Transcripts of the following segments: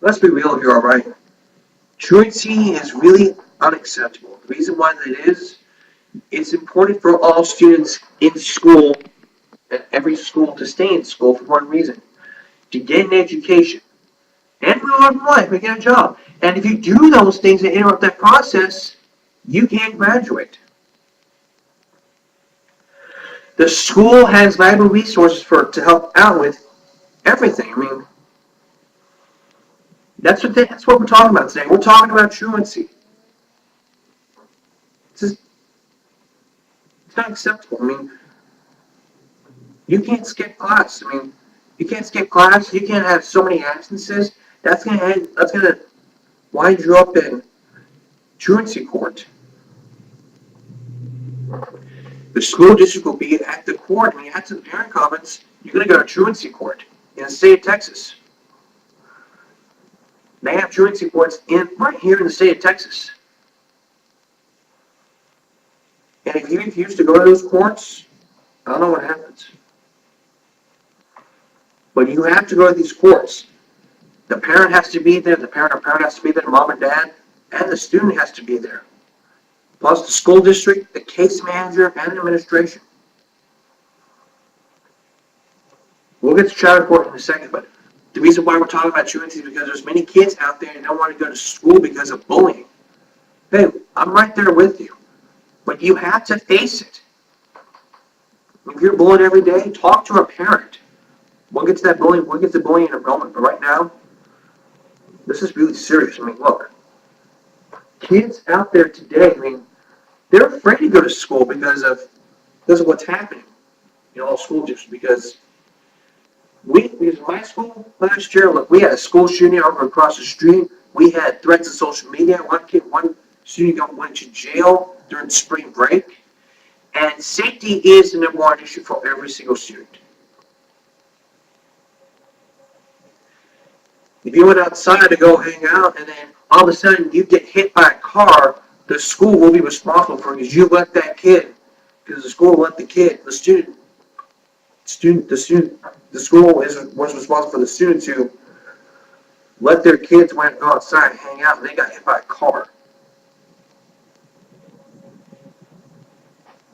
Let's be real here, all right? Truancy is really unacceptable. The reason why that is, it's important for all students in school and every school to stay in school for one reason, to get an education and move on in life and get a job. And if you do those things and interrupt that process, you can't graduate. The school has valuable resources to help out with everything. I mean, that's what we're talking about today. We're talking about truancy. It's not acceptable. I mean, you can't skip class. I mean, you can't skip class. You can't have so many absences. That's gonna wind you up in truancy court. The school district will be at the court. When you have to the parent comments, you're gonna go to truancy court in the state of Texas. They have truancy courts right here in the state of Texas. And if you refuse to go to those courts, I don't know what happens. But you have to go to these courts. The parent has to be there, the parent or parent has to be there, mom and dad, and the student has to be there. Plus the school district, the case manager, and the administration. We'll get to child court in a second, but the reason why we're talking about truancy is because there's many kids out there who don't want to go to school because of bullying. Hey, I'm right there with you. But you have to face it. If you're bullied every day, talk to a parent. We'll get to bullying in a moment, but right now, this is really serious. I mean, look, kids out there today, I mean, they're afraid to go to school because of what's happening in all school districts. Because in my school last year, look, we had a school shooting over across the street. We had threats on social media. One student went to jail during spring break. And safety is the number one issue for every single student. If you went outside to go hang out and then all of a sudden you get hit by a car, the school will be responsible for it because you let that kid, because the school let the kid, the school was responsible for the students who let their kids go outside and hang out and they got hit by a car.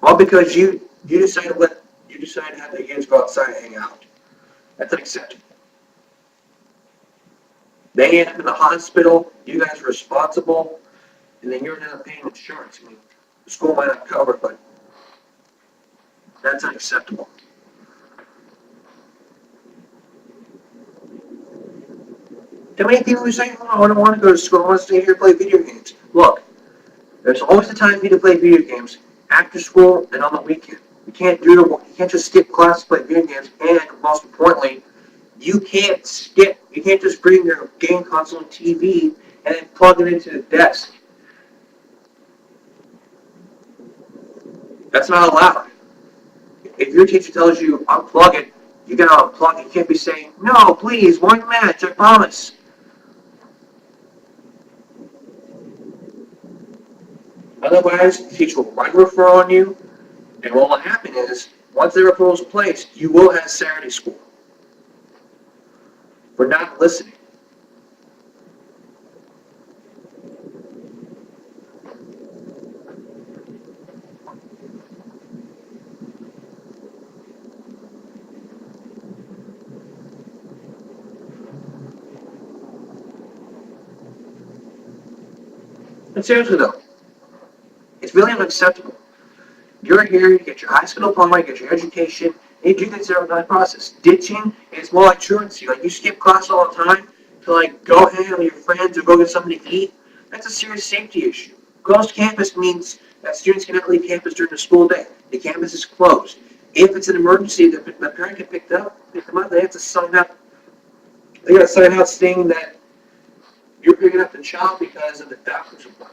All because you decided to have the kids go outside and hang out. That's unacceptable. They end up in the hospital, you guys are responsible, and then you're not paying insurance. I mean, the school might not cover it, but that's unacceptable. Too many people who say, oh, I don't want to go to school, I want to stay here and play video games. Look, there's always a time for you to play video games after school and on the weekend. You can't just skip class to play video games, and most importantly, you can't just bring your game console and TV and then plug it into the desk. That's not allowed. If your teacher tells you unplug it, you gotta unplug it. You can't be saying, no, please, one match, I promise. Otherwise, the teacher will write a referral on you, and what will happen is, once the referral is placed, you will have Saturday school for not listening. And seriously though, it's really unacceptable. You're here, you get your high school diploma, you get your education, and you do this every that process. Ditching is more like truancy. Like you skip class all the time to like go hang out with your friends or go get something to eat. That's a serious safety issue. Closed campus means that students cannot leave campus during the school day. The campus is closed. If it's an emergency, the parent can pick them up. They have to sign up. They got to sign out saying that you're picking up the child because of the doctor's appointment.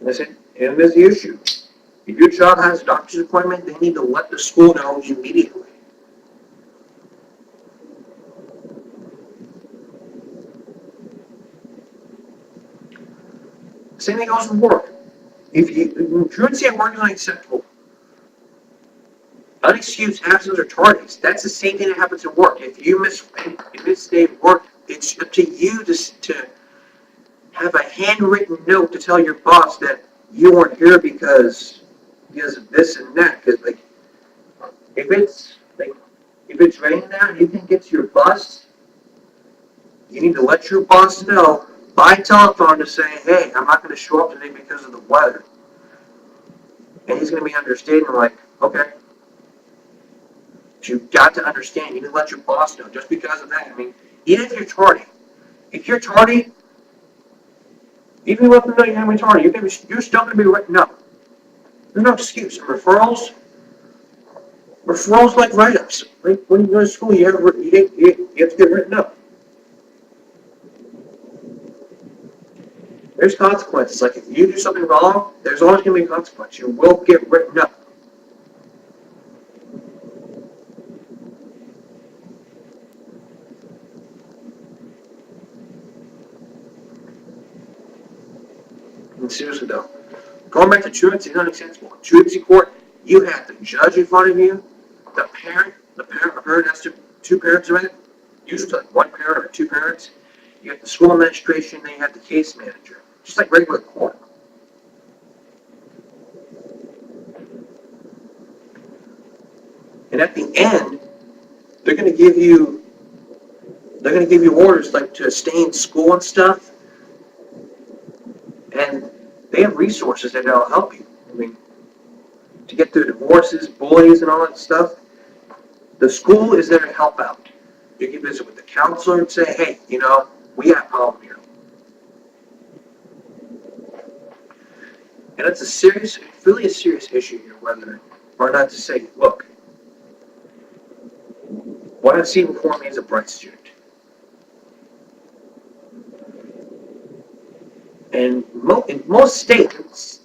Listen, and there's the issue. If your child has a doctor's appointment, they need to let the school know immediately. Same thing goes with work. If you truancy at work is unacceptable. Unexcused absence or tardiness. That's the same thing that happens at work. If you miss a day of work, it's up to you to have a handwritten note to tell your boss that you weren't here because of this and that. Because like if it's raining out and you can get to your bus, you need to let your boss know by telephone to say, hey, I'm not going to show up today because of the weather. And he's going to be understanding, like, okay. But you've got to understand, you need to let your boss know just because of that. I mean, even if you're tardy, even if you let them know you're going to be tardy, you're still going to be written up. There's no excuse. And referrals like write-ups. Like when you go to school, you have to get written up. There's consequences. Like if you do something wrong, there's always going to be a consequence. You will get written up. And seriously though, going back to truancy is unacceptable. In truancy court, you have the judge in front of you, the parent or parent has two parents in it, usually like one parent or two parents. You have the school administration, then you have the case manager, just like regular court. And at the end, they're going to give you orders like to stay in school and stuff, and they have resources that'll help you. I mean, to get through divorces, bullies, and all that stuff. The school is there to help out. You can visit with the counselor and say, hey, we have a problem here. And it's really a serious issue here, whether or not to say, look, what I've seen before me is a bright student. And in most states,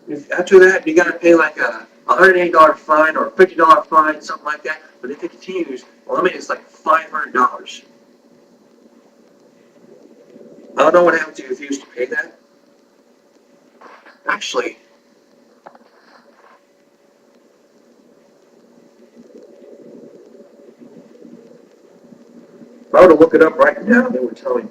if after that you got to pay like a $180 fine or a $50 fine, something like that. But if it continues, well, I mean, it's like $500. I don't know what happens if you refuse to pay that. Actually, if I were to look it up right now, they would tell me.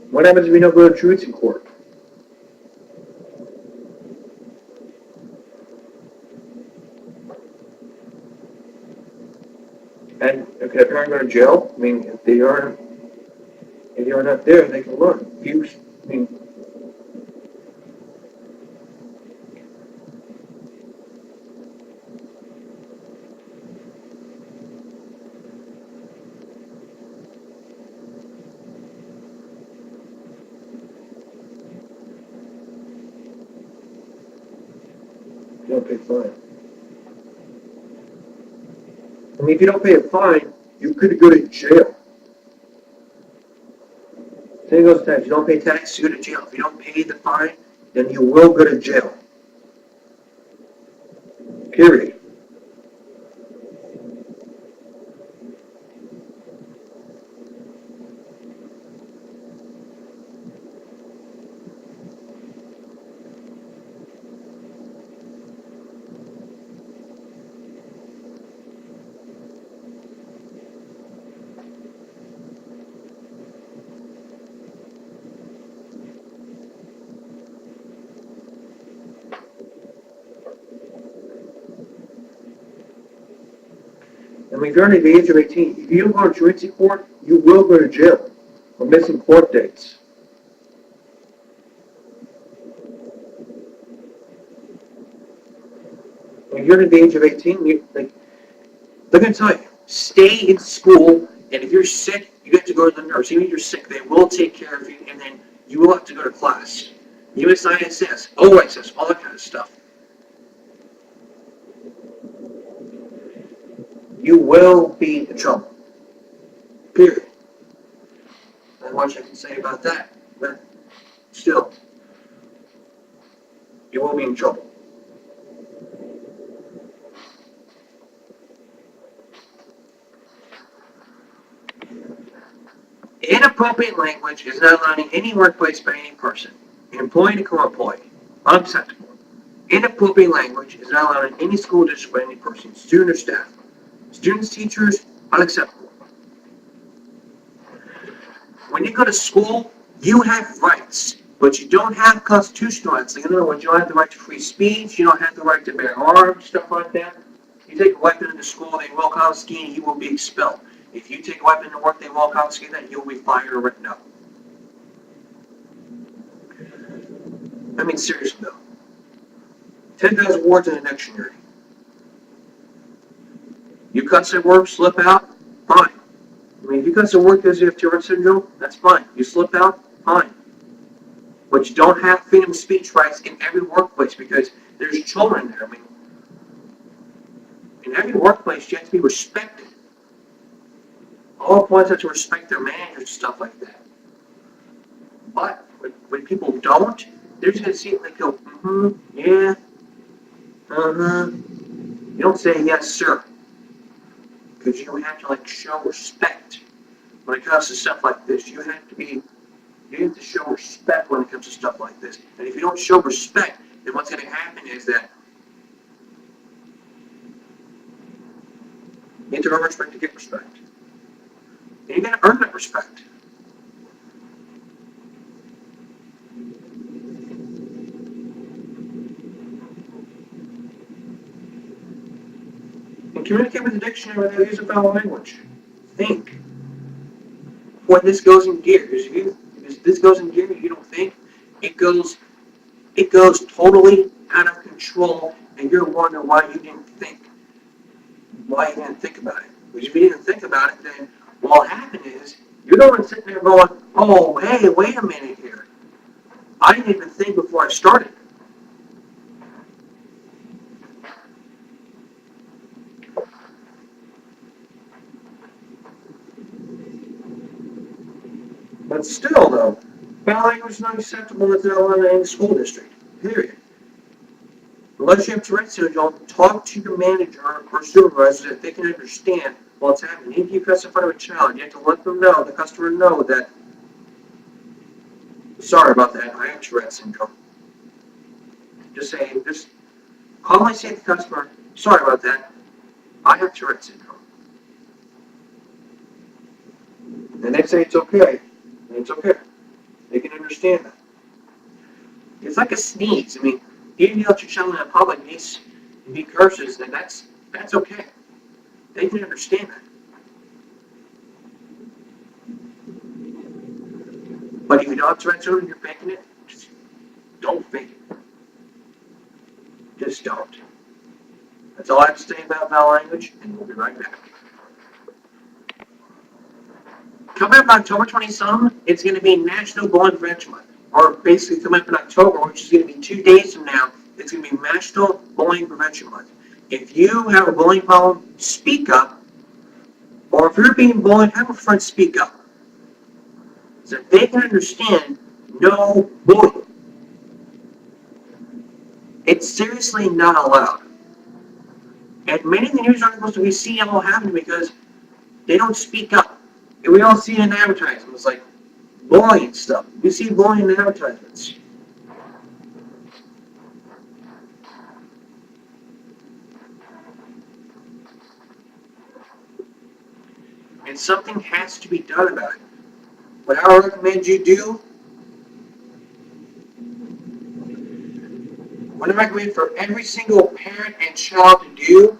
What happens if you don't go to truancy court? And can a parent go to jail? I mean, if they are not there, they can learn. I mean, you don't pay fine. I mean, if you don't pay a fine, you could go to jail. Same goes to tax. You don't pay tax, you go to jail. If you don't pay the fine, then you will go to jail. Period. I mean, if you're under the age of 18, if you don't go to truancy court, you will go to jail for missing court dates. When you're under the age of 18, they're going to tell you, stay in school, and if you're sick, you have to go to the nurse. Even if you're sick, they will take care of you, and then you will have to go to class. USISS, OSS, all that kind of stuff. You will be in trouble. Period. Not much I can say about that, but still, you will be in trouble. Inappropriate language is not allowed in any workplace by any person, employee to co-employee. Unacceptable. Inappropriate language is not allowed in any school district by any person, student or staff. Students, teachers, unacceptable. When you go to school, you have rights, but you don't have constitutional rights. Like, in other words, you don't have the right to free speech, you don't have the right to bear arms, stuff like that. You take a weapon into school, they will confiscate, you will be expelled. If you take a weapon to work, they will confiscate that, you will be fired or written up. I mean, seriously though. 10,000 words in a dictionary. You cuss at work, slip out, fine. I mean, if you cuss at work because you have Tourette syndrome, that's fine. You slip out, fine. But you don't have freedom of speech rights in every workplace because there's children there. I mean, in every workplace, you have to be respected. All employees have to respect their managers and stuff like that. But when people don't, they're just going to see it like, go, yeah, You don't say yes, sir. Because you have to, like, show respect. When it comes to stuff like this, you have to show respect when it comes to stuff like this. And if you don't show respect, then what's going to happen is that you have to earn respect to get respect. And you got to earn that respect. And communicate with the dictionary without using foul language. Think. When this goes in gear, if this goes in gear, you don't think, it goes totally out of control, and you're wondering why you didn't think. Why you didn't think about it. Because if you didn't think about it, then what'll happen is, you're the one sitting there going, oh, hey, wait a minute here. I didn't even think before I started. But still, though, foul language is not acceptable if they're allowed in any school district. Period. Unless you have Tourette syndrome, talk to your manager or supervisor that they can understand what's happening. If you cuss in front of a child, you have to let them know, the customer know that, sorry about that, I have Tourette syndrome. Just calmly say to the customer, sorry about that, I have Tourette syndrome. And they say it's okay. And it's okay. They can understand that. It's like a sneeze. I mean, even if you let your child in public and he curses, then that's okay. They can understand that. But if you don't have Tourette syndrome and you're faking it, just don't fake it. Just don't. That's all I have to say about foul language, and we'll be right back. Coming up October 20-some, it's going to be National Bullying Prevention Month. Or basically coming up in October, which is going to be 2 days from now, it's going to be National Bullying Prevention Month. If you have a bullying problem, speak up. Or if you're being bullied, have a friend speak up. So that they can understand no bullying. It's seriously not allowed. And many of the news articles we see all happen because they don't speak up. And we all see it in advertisements, like bullying stuff. We see bullying in advertisements. And something has to be done about it. What I recommend you do, what I recommend for every single parent and child to do,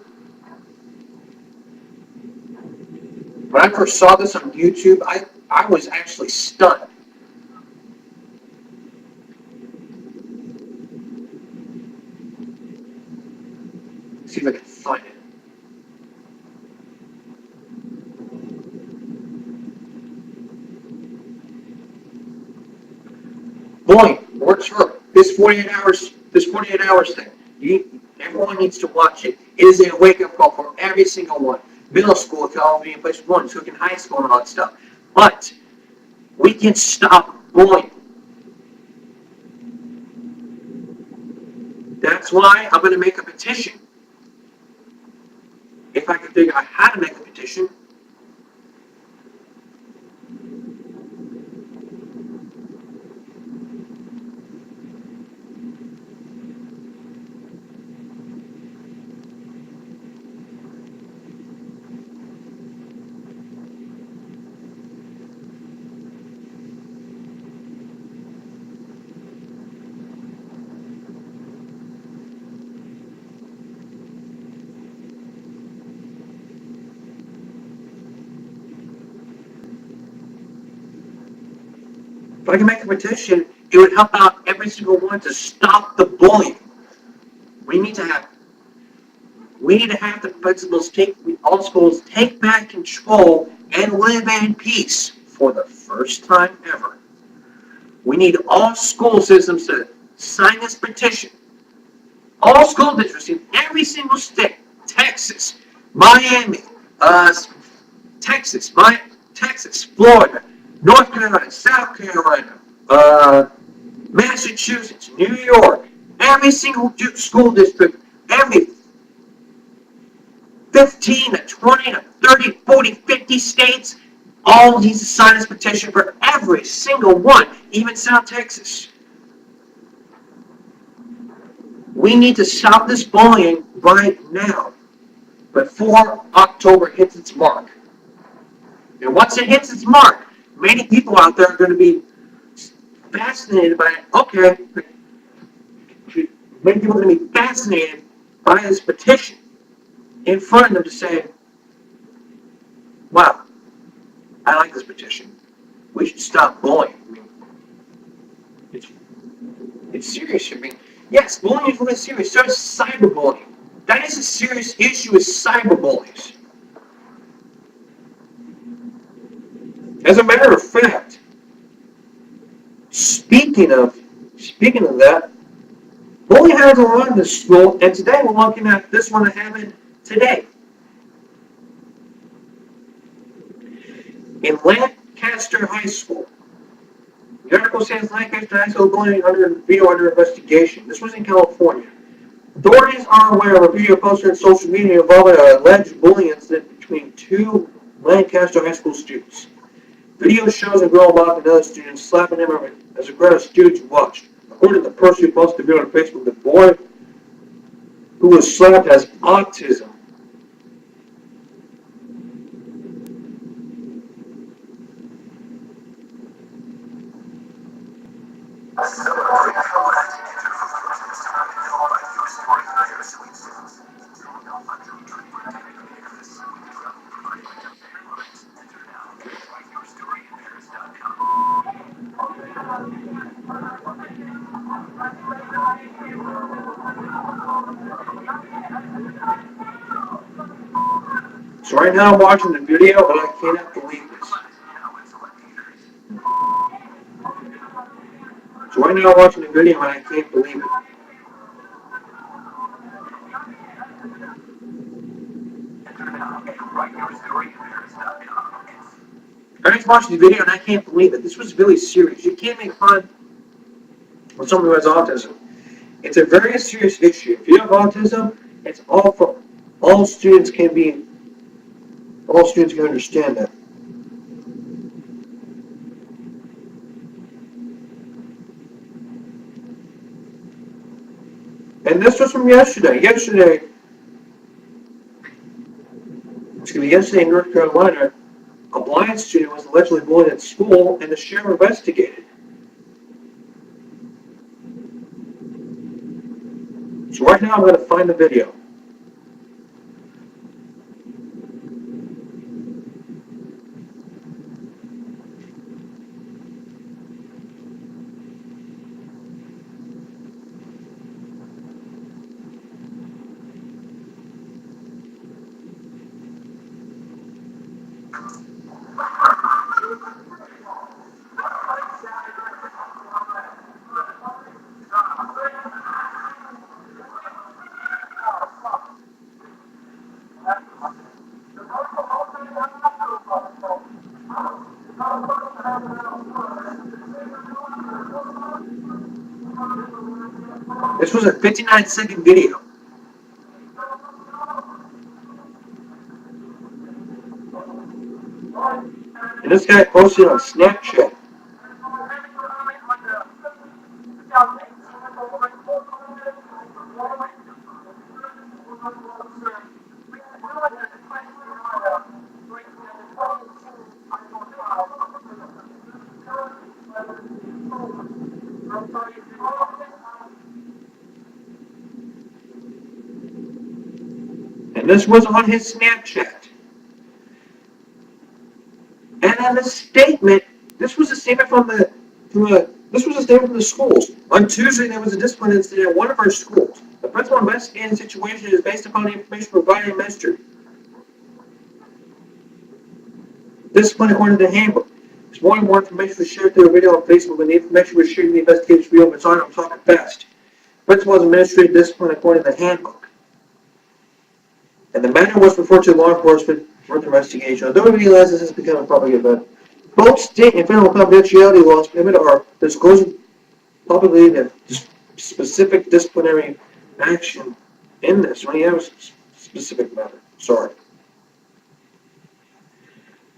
when I first saw this on YouTube, I was actually stunned. Let's see if I can find it. Bullying works for this 48 hours. This 48 hours thing. Everyone needs to watch it. It is a wake-up call for every single one. middle school if y'all be in place with one, so we can high school and all that stuff. But we can stop bullying. That's why I'm going to make a petition. If I can figure out how to make a petition. If I can make a petition, it would help out every single one to stop the bullying. We need to have the principals all schools take back control and live in peace for the first time ever. We need all school systems to sign this petition. All school districts in every single state, Texas, Miami, Texas, Florida, North Carolina, South Carolina, Massachusetts, New York, every single school district, every 15 to 20 to 30, 40, 50 states, all needs to sign this petition for every single one, even South Texas. We need to stop this bullying right now, before October hits its mark. And once it hits its mark, many people out there are going to be fascinated by it. Okay, many people are going to be fascinated by this petition in front of them to say, wow, I like this petition. We should stop bullying. I mean, it's serious. I mean, yes, bullying is really serious. So is cyberbullying. That is a serious issue with cyberbullies. As a matter of fact, speaking of that, bullying has a lot in the school, and today we're looking at this one that happened today. In Lancaster High School. The article says Lancaster High School bullying under investigation. This was in California. Authorities are aware of a video posted on social media involving an alleged bullying incident between two Lancaster High School students. Video shows a girl mocking another student, slapping him as a crowd of students watched. According to the person who posted the video on Facebook, the boy who was slapped has autism. So right now I'm watching the video and I cannot believe this. So right now I'm watching the video and I can't believe it. I just watched the video and I can't believe it. This was really serious. You can't make fun of someone who has autism. It's a very serious issue. If you have autism, it's awful. All students can understand that. And this was from yesterday. Yesterday in North Carolina, a blind student was allegedly bullied at school and the sheriff investigated. So right now I'm going to find the video. This was a 59-second video. And this guy posted on Snapchat. And this was on his Snapchat. And then the statement, this was a statement this was a statement from the schools. On Tuesday, there was a discipline incident at one of our schools. The principal investigating the situation is based upon the information provided in Mr. Discipline according to the handbook. If more and more information was shared through a video on Facebook, and the information was shared in the investigator's real, but sorry, I'm talking fast. Principal was administrative discipline according to the handbook. And the matter was referred to law enforcement for investigation. Although we realize this has become a public event, both state and federal confidentiality laws prohibit our disclosing publicly the specific disciplinary action in this when you have a specific matter. Sorry.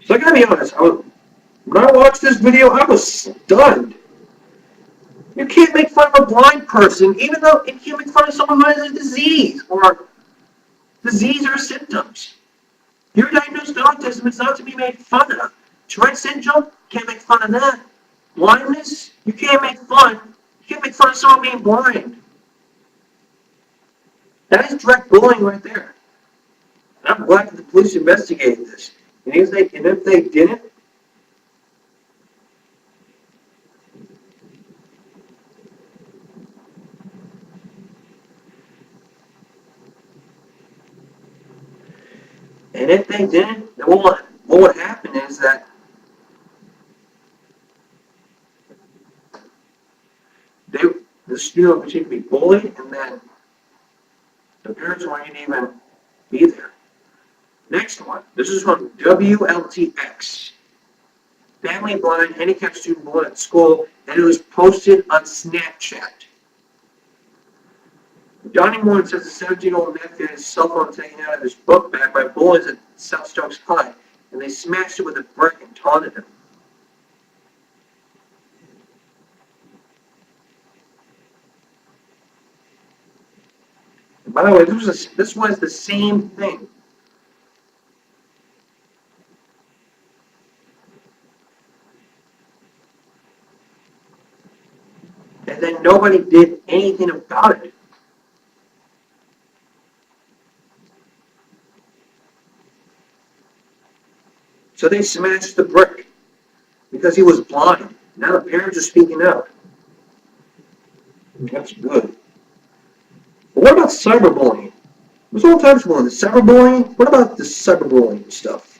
So I gotta be honest, when I watched this video, I was stunned. You can't make fun of a blind person, even though you can't make fun of someone who has a disease or symptoms. You're diagnosed with autism, it's not to be made fun of. Tourette syndrome, can't make fun of that. Blindness, you can't make fun. You can't make fun of someone being blind. That is direct bullying right there. And I'm glad that the police investigated this. And if they didn't, then what would happen is that the student would continue to be bullied, and then the parents wouldn't even be there. Next one. This is from WLTX. Family blind handicapped student bullied at school, and it was posted on Snapchat. Donnie Moore says the 17-year-old man had his cell phone taken out of his book bag by bullies at South Stokes High, and they smashed it with a brick and taunted him. And by the way, this was the same thing. And then nobody did anything about it. So they smashed the brick because he was blind. Now the parents are speaking out. That's good. But what about cyberbullying? There's all types of bullying. The cyberbullying? What about the cyberbullying stuff?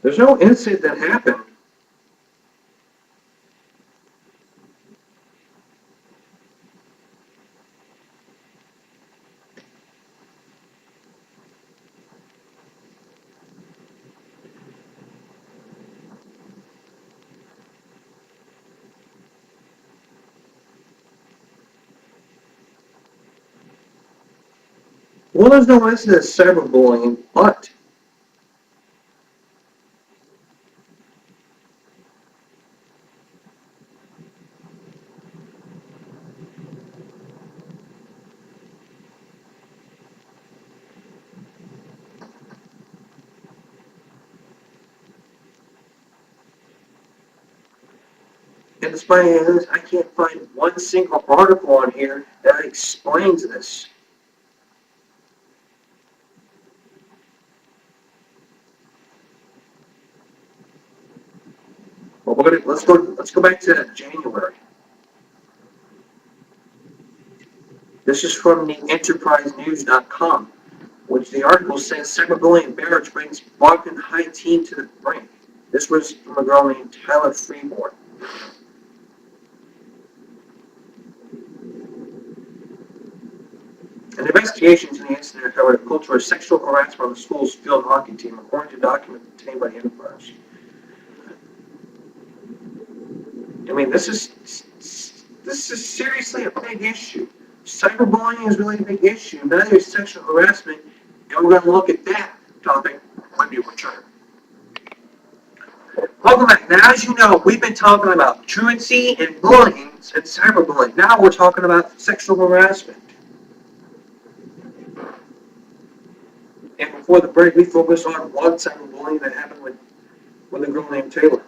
There's no incident that happened. Well, there's no incident of cyberbullying, but and despite this, I can't find one single article on here that explains this. Well, let's go back to January. This is from the enterprisenews.com, which the article says cyberbullying barrage brings Bogdan High team to the brink. This was from a girl named Tyler Freeborn. An investigation into the incident uncovered a culture of sexual harassment on the school's field hockey team, according to documents obtained by the Enterprise. I mean, this is seriously a big issue. Cyberbullying is really a big issue. Now there's sexual harassment, and we're going to look at that topic when we return. Welcome back. Now, as you know, we've been talking about truancy and bullying and cyberbullying. Now we're talking about sexual harassment. And before the break, we focused on one cyberbullying that happened with a girl named Taylor.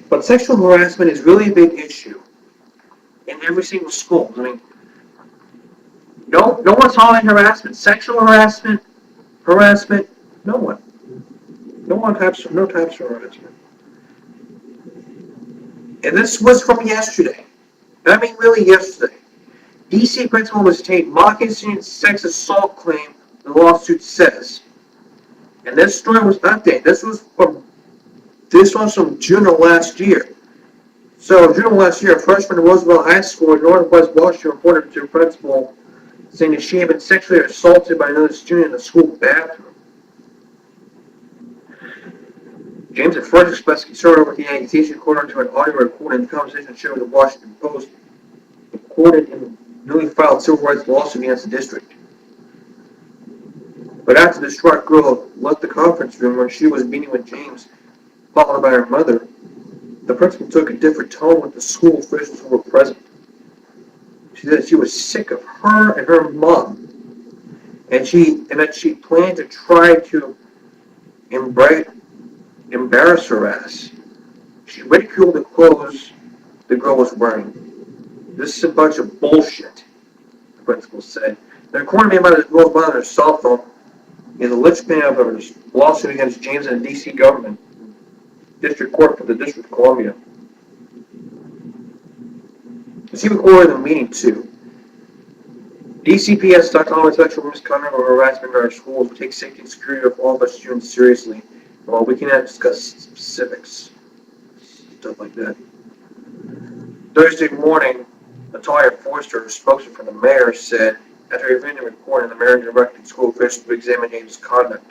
But sexual harassment is really a big issue in every single school. I mean, no one's tolerating harassment. Sexual harassment, no one. No types of harassment. And this was from yesterday. I mean, really yesterday. DC principal was detained mocking student sex assault claim, the lawsuit says. And this story was updated. This was from June of last year. So June of last year, a freshman at Roosevelt High School in Northwest Washington reported to her principal saying that she had been sexually assaulted by another student in the school bathroom. James at first expressed concern over the accusation according to an audio recording. The conversation shared with the Washington Post, recorded in the newly filed civil rights lawsuit against the district. But after the distraught girl left the conference room where she was meeting with James, followed by her mother, the principal took a different tone with the school officials who were present. She said she was sick of her and her mom, and that she planned to try to embarrass her ass. She ridiculed the clothes the girl was wearing. This is a bunch of bullshit, the principal said. The recording made by the girl's mother on her cell phone is a linchpin of a lawsuit against James and the D.C. government, District Court for the District of Columbia. As he recorded the meeting too, DCPS documented sexual misconduct or harassment in our schools. We take safety and security of all of our students seriously. While we cannot discuss specifics, stuff like that. Thursday morning, Natalia Forster, spokesman for the mayor, said after reviewing the report, the mayor directed school officials to examine James' conduct.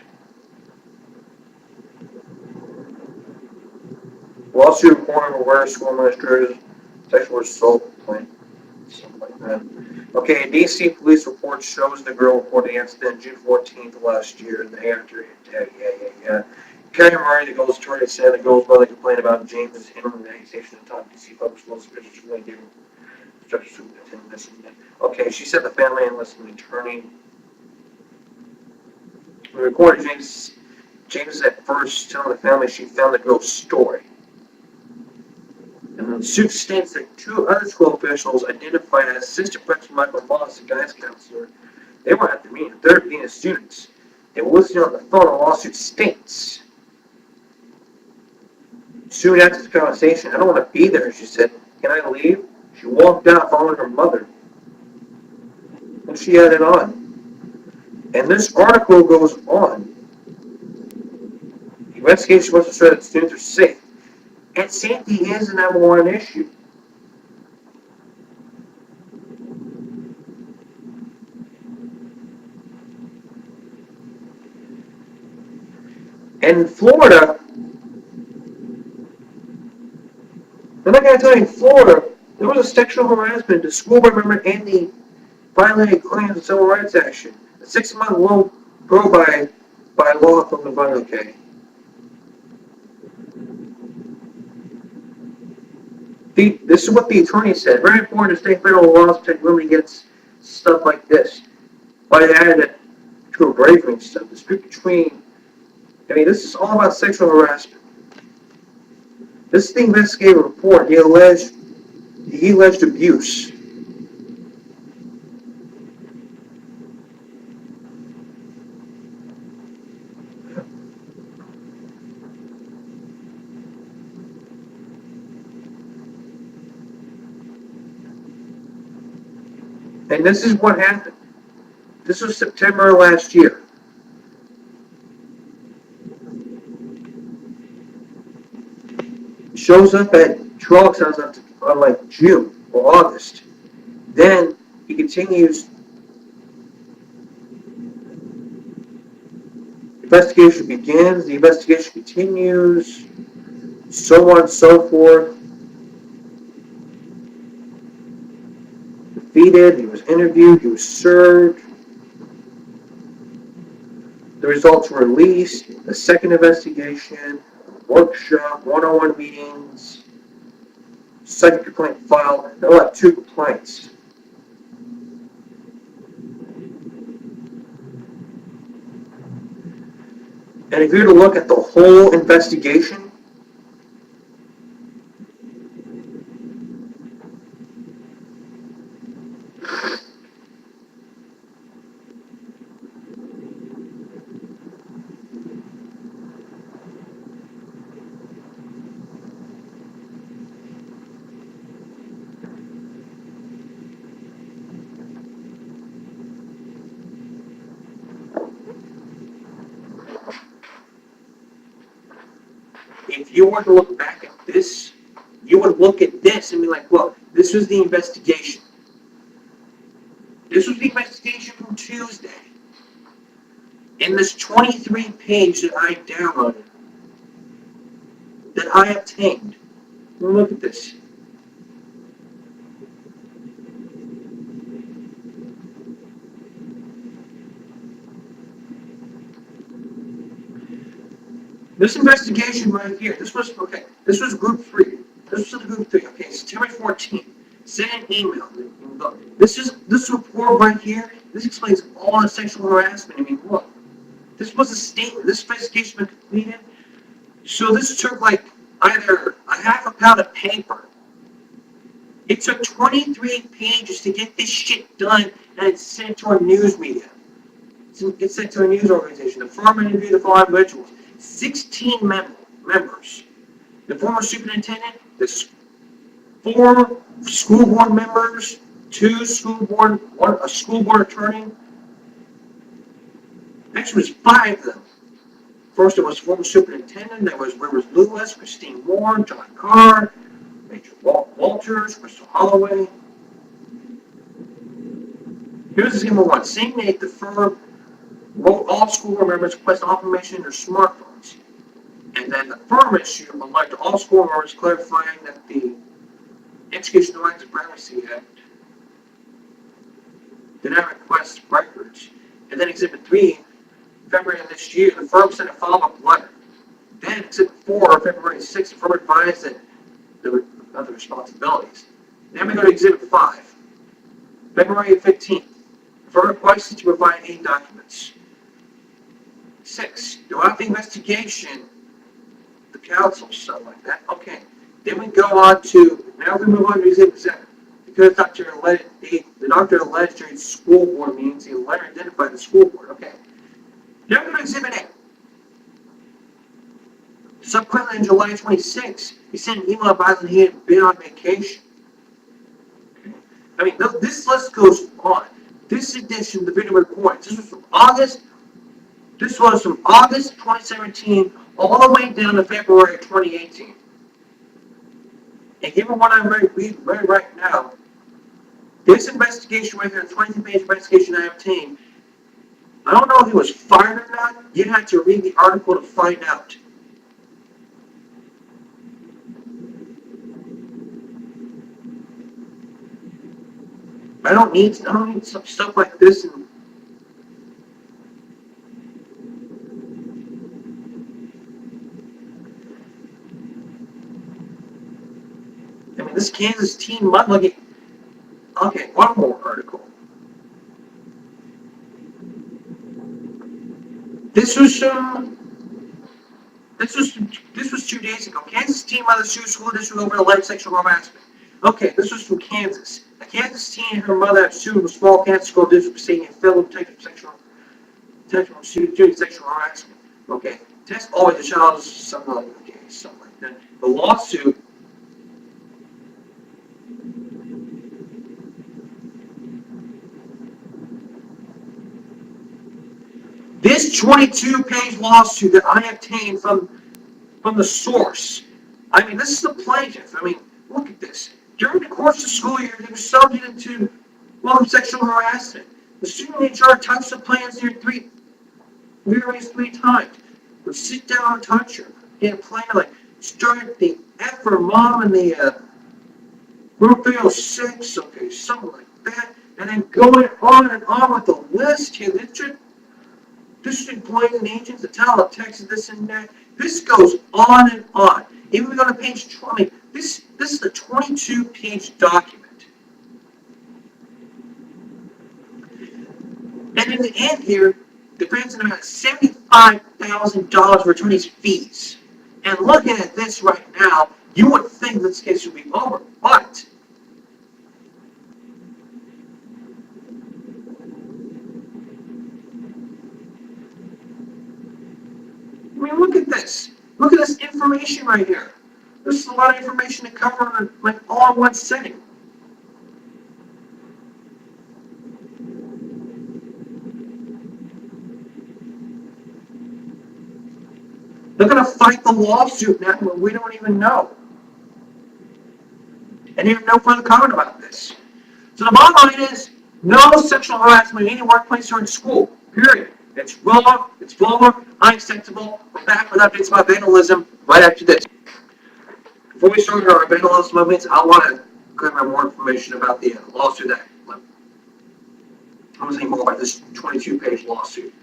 Lawsuit reporting aware school administrators sexual assault plan. Something like that. Okay, a DC police report shows the girl reported the incident June 14th of last year. And after, yeah. Carrie Murray, the girl's attorney, said the girl's mother complained about James handling the accusation at the time. DC public schools officials really gave instructions to attend this and that. Okay, she said the family enlisted an attorney. We recorded James at first telling the family she found the girl's story. And the suit states that two other school officials identified as Assistant Principal Michael Moss and guidance counselor. They were at the meeting, 13 students. They were listening on the phone. The lawsuit states. Soon after the conversation, I don't want to be there, she said. Can I leave? She walked out following her mother. And she had it on. And this article goes on. The investigation was to ensure that students are safe. And safety is the number one issue. And in Florida, I'm not going to tell you, in Florida, there was a sexual harassment to school board member and the violated claims of civil rights action. A 6-month low grow by law from the violent okay. This is what the attorney said. Very important to state federal laws protect women against stuff like this. But I added it to a bravery and stuff. The dispute between, this is all about sexual harassment. This is the investigative report. He alleged abuse. And this is what happened. This was September last year. Shows up at Truancy on like June or August. Then he continues. Investigation begins. The investigation continues. So on and so forth. Defeated. He was interviewed. He was served. The results were released. A second investigation. Workshop. One-on-one meetings. Second complaint filed. There were like 2 complaints. And if you were to look at the whole investigation, if you were to look back at this, you would look at this and be like, well, this was the investigation. This was the investigation from Tuesday. In this 23-page that I downloaded, that I obtained. Look at this. This investigation right here, this was group 3. This was group 3, okay, September 14th. Send an email. This report right here, this explains all the sexual harassment. I mean, look, this was a statement. This investigation was completed. So this took like either a half a pound of paper. It took 23 pages to get this shit done, and it's sent to our news media. It's sent to a news organization. The firm interviewed the following individuals. 16 members. The former superintendent, the 4 school board members, 2 school board, a school board attorney. Actually, it was 5 of them. First, it was former superintendent. That was Rivers Lewis, Christine Moore, John Carr, Major Walters, Crystal Holloway. Here's example 1. Same night, the firm wrote all school board members request information in their smartphones. And then the firm issued a letter to all school members clarifying that the Educational Rights and Privacy Act did not request records. And then Exhibit 3, February of this year, the firm sent a follow-up letter. Then Exhibit 4, February 6th, the firm advised that there were other responsibilities. Then we go to Exhibit 5, February 15th, the firm requested to provide 8 documents. 6, throughout the investigation, the council, stuff like that. Okay. Then we go on to, now we move on to Exhibit 7. Because the doctor alleged during school board meetings, the letter identified the school board. Okay. Now we go to Exhibit 8. Subsequently, on July 26, he sent an email advising he had been on vacation. Okay. I mean, this list goes on. This edition of the video reports, this was from August 2017 all the way down to February 2018. And given what I'm reading right now, this investigation right here, the 23-page investigation I obtained, I don't know if he was fired or not. You had to read the article to find out. I don't need some stuff like this. And I mean, this Kansas teen mud looking. Okay, one more article. This was 2 days ago. Kansas teen mother sues school district over alleged sexual harassment. Okay, this was from Kansas. A Kansas teen and her mother have sued a small Kansas school district for saying a failed detective sexual harassment. Okay, test always a child is something like that. The lawsuit. This 22-page lawsuit that I obtained from the source I mean, this is the plaintiff. I mean, look at this. During the course of the school year, they were subjected to, well, sexual harassment. The student HR touched the plans near three times. Would sit down and touch her. He had a plan like start the F for mom and the group 306, okay, something like that. And then going on and on with the list here. District employees agents, the talent Texas, this and that. This goes on and on. Even if we go to page 20, this is a 22-page document. And in the end here, the grant's an amount of $75,000 for attorney's fees. And looking at this right now, you would think this case would be over, but I mean, look at this. Look at this information right here. This is a lot of information to cover like all in one setting. They're going to fight the lawsuit now, but we don't even know. And you have no further comment about this. So the bottom line is, no sexual harassment in any workplace or in school, period. It's wrong, it's vulgar, unacceptable. We're back with updates about vandalism right after this. Before we start our vandalism movements, I want to cover more information about the lawsuit that I want to say more about this 22-page lawsuit.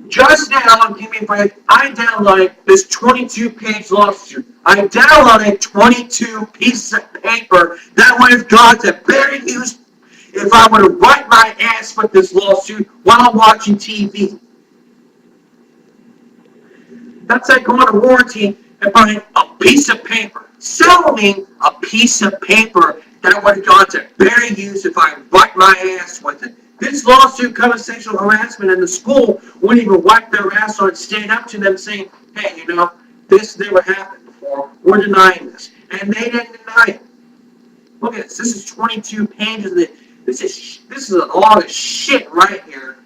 Just now, give me a break, I downloaded this 22-page lawsuit. I downloaded 22 pieces of paper that would have gone to better use if I would have wiped my ass with this lawsuit while I'm watching TV. That's like going to warranty and buying a piece of paper. Sell me a piece of paper that would have gone to better use if I wiped my ass with it. This lawsuit covers sexual harassment, and the school wouldn't even wipe their ass on it, stand up to them saying, hey, you know, this never happened before. We're denying this. And they didn't deny it. Look at this. This is 22 pages of it. This is a lot of shit right here.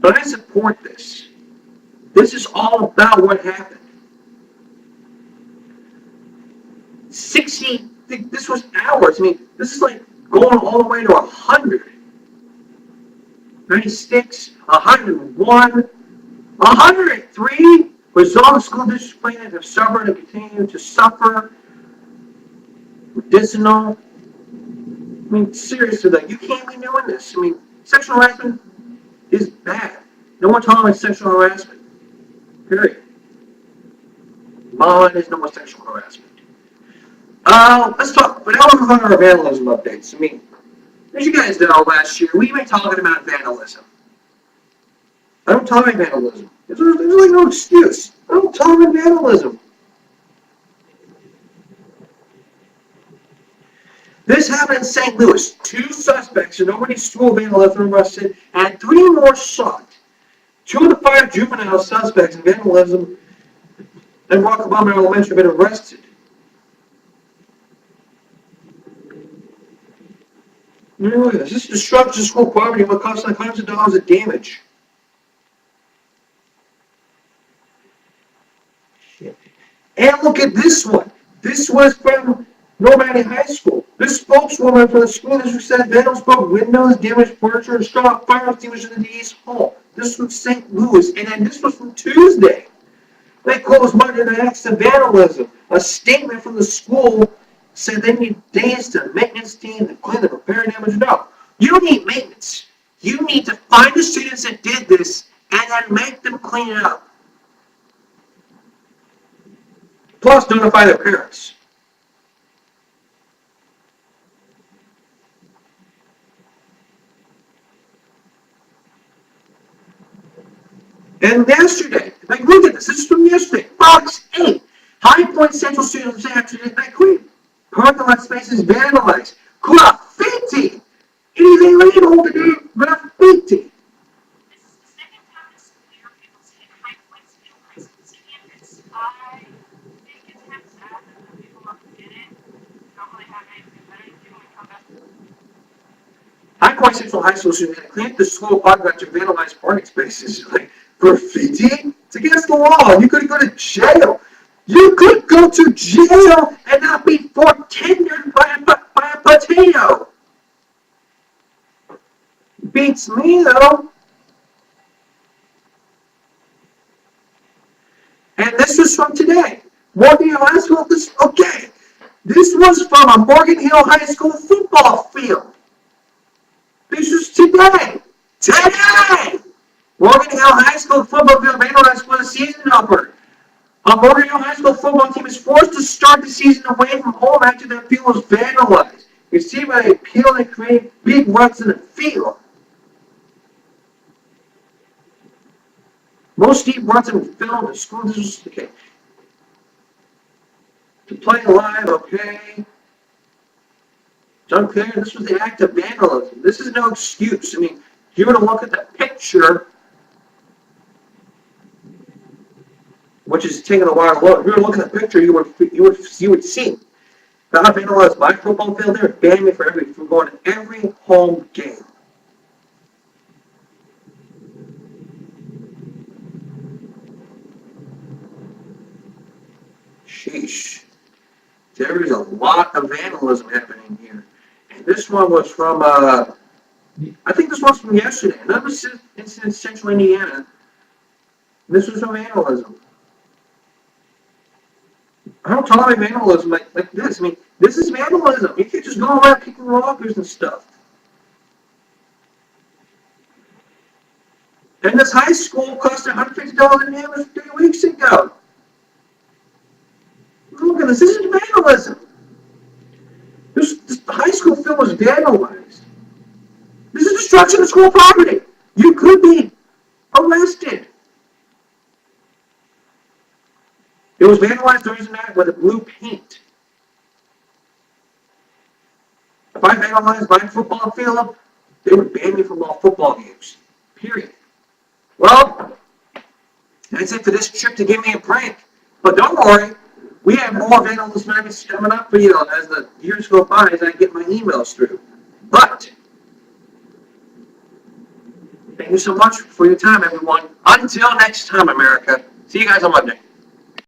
But I support this. This is all about what happened. 60, this was hours. I mean, this is like going all the way to 100. 96, 101, 103. Resolve school district plaintiffs have suffered and continue to suffer. Medicinal. I mean, seriously, though, you can't be doing this. I mean, sexual harassment is bad. No one tolerates sexual harassment. Period. Mine is no more sexual harassment. Let's talk, but now we're on our vandalism updates. I mean, as you guys know, last year, we've been talking about vandalism. I don't tolerate vandalism. There's like no excuse. I don't tolerate vandalism. This happened in St. Louis. 2 suspects in nobody's school vandalism were arrested, and 3 more shot. 2 of the 5 juvenile suspects in vandalism in Rockabama Elementary have been arrested. Look at this. This destruction of school property will cost like hundreds of dollars of damage. And look at this one. This was from Normandy High School. This spokeswoman for the school district said vandals broke windows, damaged furniture, and struck fire extinguishers in the East Hall. This was St. Louis, and then this was from Tuesday. They closed Monday the acts of vandalism. A statement from the school said they need days to maintenance team to clean the repair damage up. You don't need maintenance. You need to find the students that did this and then make them clean it up. Plus, notify their parents. And yesterday, like look at this. This is from yesterday. Fox 8. High Point Central students after night queen. Parking lot spaces vandalized. Graffiti. It is illegal to do graffiti. High Point Central High School students had cleaned the school parking lot to vandalize parking spaces. Like Graffiti? It's against the law. You could go to jail. You could go to jail and not be tendered by a potato. Beats me, though. And this was from today. Morgan Hill High School, this was from a Morgan Hill High School football field. This was today. Today! Morgan Hill High School football field vandalized for the season opener. A Morgan Hill High School football team is forced to start the season away from home after their field was vandalized. You see by the appeal they create big ruts in the field. Most deep ruts in the field, the school districts, okay. To play live, okay. It's unclear. This was the act of vandalism. This is no excuse. I mean, if you were to look at the picture, which is taking a while to look, if you were to look at the picture, you would see. Got vandalized my football field there, banned me from going to every home game. Sheesh. There is a lot of vandalism happening here. And this one was from, I think this one's from yesterday. Another incident in central Indiana. This was from vandalism. I don't tolerate vandalism like this. I mean, this is vandalism. You can't just go around kicking lockers and stuff. And this high school cost $150 in damage 3 weeks ago. Look at this. This is vandalism. This high school field was vandalized. This is destruction of school property. You could be arrested. It was vandalized Thursday night with a blue paint. If I vandalized my football field, they would ban me from all football games. Period. Well, that's it for this trip to give me a prank. But don't worry, we have more vandalism coming up for you as the years go by, as I get my emails through. But thank you so much for your time, everyone. Until next time, America. See you guys on Monday.